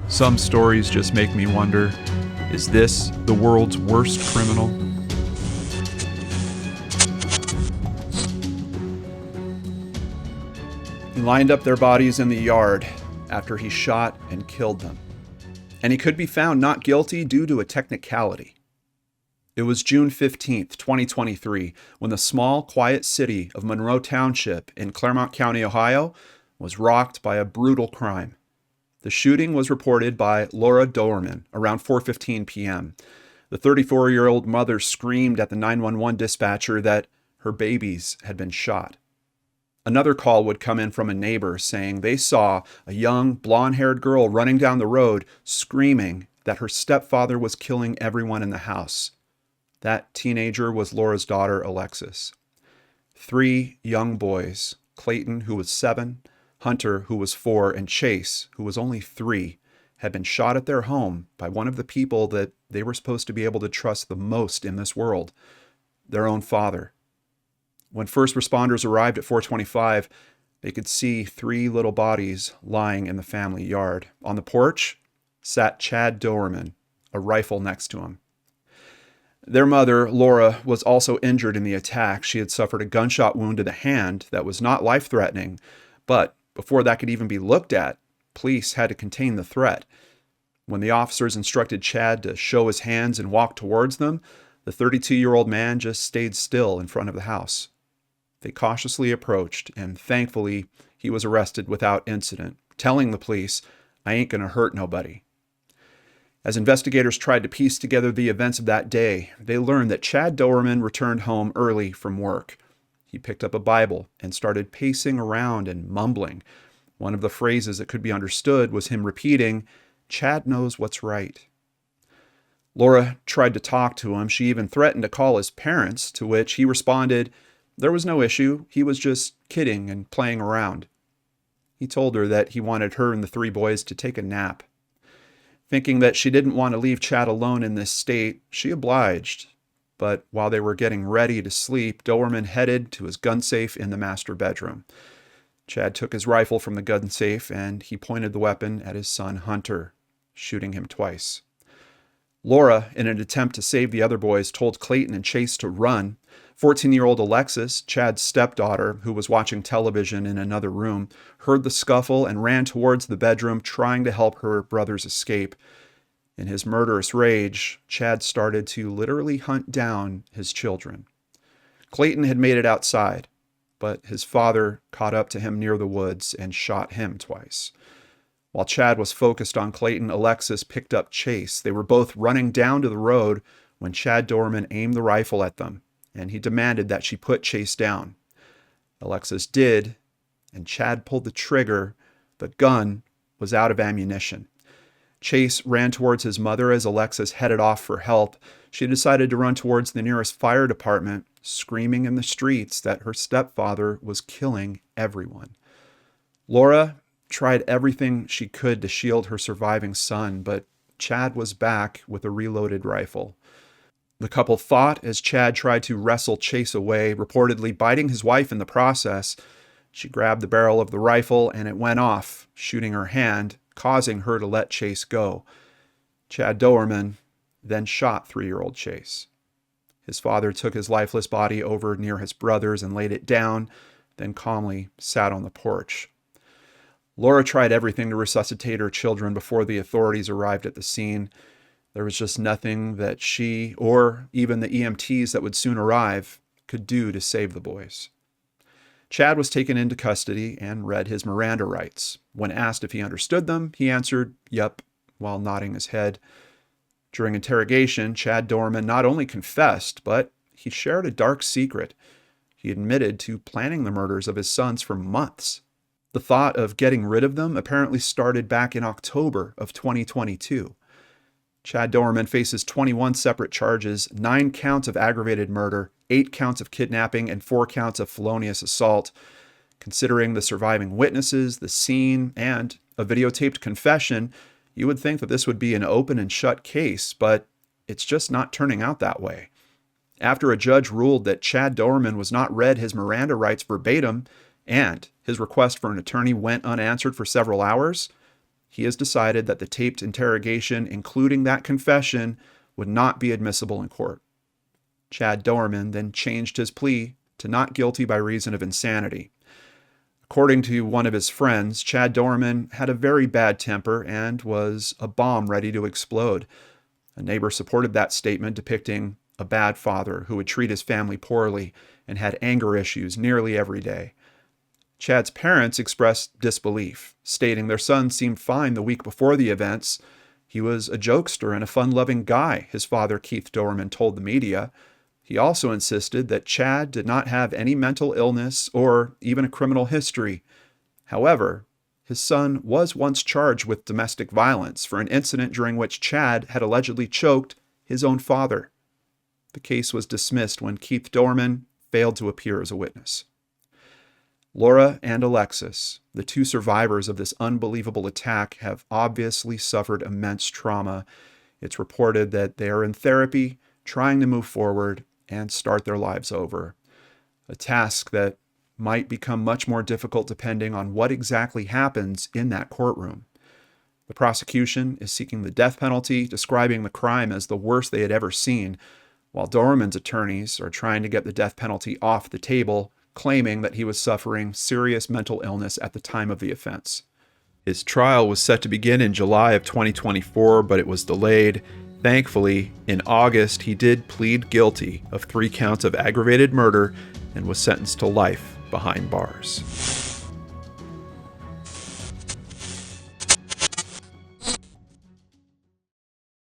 Some stories just make me wonder, is this the world's worst criminal? He lined up their bodies in the yard after he shot and killed them. And he could be found not guilty due to a technicality. It was June 15th, 2023, when the small, quiet city of Monroe Township in Claremont County, Ohio, was rocked by a brutal crime. The shooting was reported by Laura Doerman around 4:15 p.m. The 34-year-old mother screamed at the 911 dispatcher that her babies had been shot. Another call would come in from a neighbor saying they saw a young, blonde-haired girl running down the road screaming that her stepfather was killing everyone in the house. That teenager was Laura's daughter, Alexis. 3 young boys, Clayton, who was 7, Hunter, who was 4, and Chase, who was only 3, had been shot at their home by one of the people that they were supposed to be able to trust the most in this world, their own father. When first responders arrived at 4:25, they could see 3 little bodies lying in the family yard. On the porch sat Chad Doerman, a rifle next to him. Their mother, Laura, was also injured in the attack. She had suffered a gunshot wound to the hand that was not life-threatening, but before that could even be looked at, police had to contain the threat. When the officers instructed Chad to show his hands and walk towards them, the 32-year-old man just stayed still in front of the house. They cautiously approached, and thankfully, he was arrested without incident, telling the police, "I ain't gonna hurt nobody." As investigators tried to piece together the events of that day, they learned that Chad Doerman returned home early from work. He picked up a Bible and started pacing around and mumbling. One of the phrases that could be understood was him repeating, "Chad knows what's right." Laura tried to talk to him. She even threatened to call his parents, to which he responded, there was no issue. He was just kidding and playing around. He told her that he wanted her and the 3 boys to take a nap. Thinking that she didn't want to leave Chad alone in this state, she obliged. But while they were getting ready to sleep, Doerman headed to his gun safe in the master bedroom. Chad took his rifle from the gun safe and he pointed the weapon at his son Hunter, shooting him twice. Laura, in an attempt to save the other boys, told Clayton and Chase to run. 14-year-old Alexis, Chad's stepdaughter, who was watching television in another room, heard the scuffle and ran towards the bedroom, trying to help her brothers escape. In his murderous rage, Chad started to literally hunt down his children. Clayton had made it outside, but his father caught up to him near the woods and shot him twice. While Chad was focused on Clayton, Alexis picked up Chase. They were both running down to the road when Chad Doerman aimed the rifle at them, and he demanded that she put Chase down. Alexis did, and Chad pulled the trigger. The gun was out of ammunition. Chase ran towards his mother as Alexis headed off for help. She decided to run towards the nearest fire department, screaming in the streets that her stepfather was killing everyone. Laura tried everything she could to shield her surviving son, but Chad was back with a reloaded rifle. The couple fought as Chad tried to wrestle Chase away, reportedly biting his wife in the process. She grabbed the barrel of the rifle and it went off, shooting her hand, causing her to let Chase go. Chad Doerman then shot 3-year-old Chase. His father took his lifeless body over near his brothers and laid it down, then calmly sat on the porch. Laura tried everything to resuscitate her children before the authorities arrived at the scene. There was just nothing that she, or even the EMTs that would soon arrive, could do to save the boys. Chad was taken into custody and read his Miranda rights. When asked if he understood them, he answered, "Yup," while nodding his head. During interrogation, Chad Doerman not only confessed, but he shared a dark secret. He admitted to planning the murders of his sons for months. The thought of getting rid of them apparently started back in October of 2022. Chad Doerman faces 21 separate charges, 9 counts of aggravated murder, 8 counts of kidnapping, and 4 counts of felonious assault. Considering the surviving witnesses, the scene, and a videotaped confession, you would think that this would be an open and shut case, but it's just not turning out that way. After a judge ruled that Chad Doerman was not read his Miranda rights verbatim, and his request for an attorney went unanswered for several hours, he has decided that the taped interrogation, including that confession, would not be admissible in court. Chad Doerman then changed his plea to not guilty by reason of insanity. According to one of his friends, Chad Doerman had a very bad temper and was a bomb ready to explode. A neighbor supported that statement, depicting a bad father who would treat his family poorly and had anger issues nearly every day. Chad's parents expressed disbelief, stating their son seemed fine the week before the events. He was a jokester and a fun-loving guy, his father Keith Doerman told the media. He also insisted that Chad did not have any mental illness or even a criminal history. However, his son was once charged with domestic violence for an incident during which Chad had allegedly choked his own father. The case was dismissed when Keith Doerman failed to appear as a witness. Laura and Alexis, the two survivors of this unbelievable attack, have obviously suffered immense trauma. It's reported that they are in therapy, trying to move forward and start their lives over. A task that might become much more difficult depending on what exactly happens in that courtroom. The prosecution is seeking the death penalty, describing the crime as the worst they had ever seen, while Doerman's attorneys are trying to get the death penalty off the table, claiming that he was suffering serious mental illness at the time of the offense. His trial was set to begin in July of 2024, but it was delayed. Thankfully, in August, he did plead guilty of 3 counts of aggravated murder and was sentenced to life behind bars.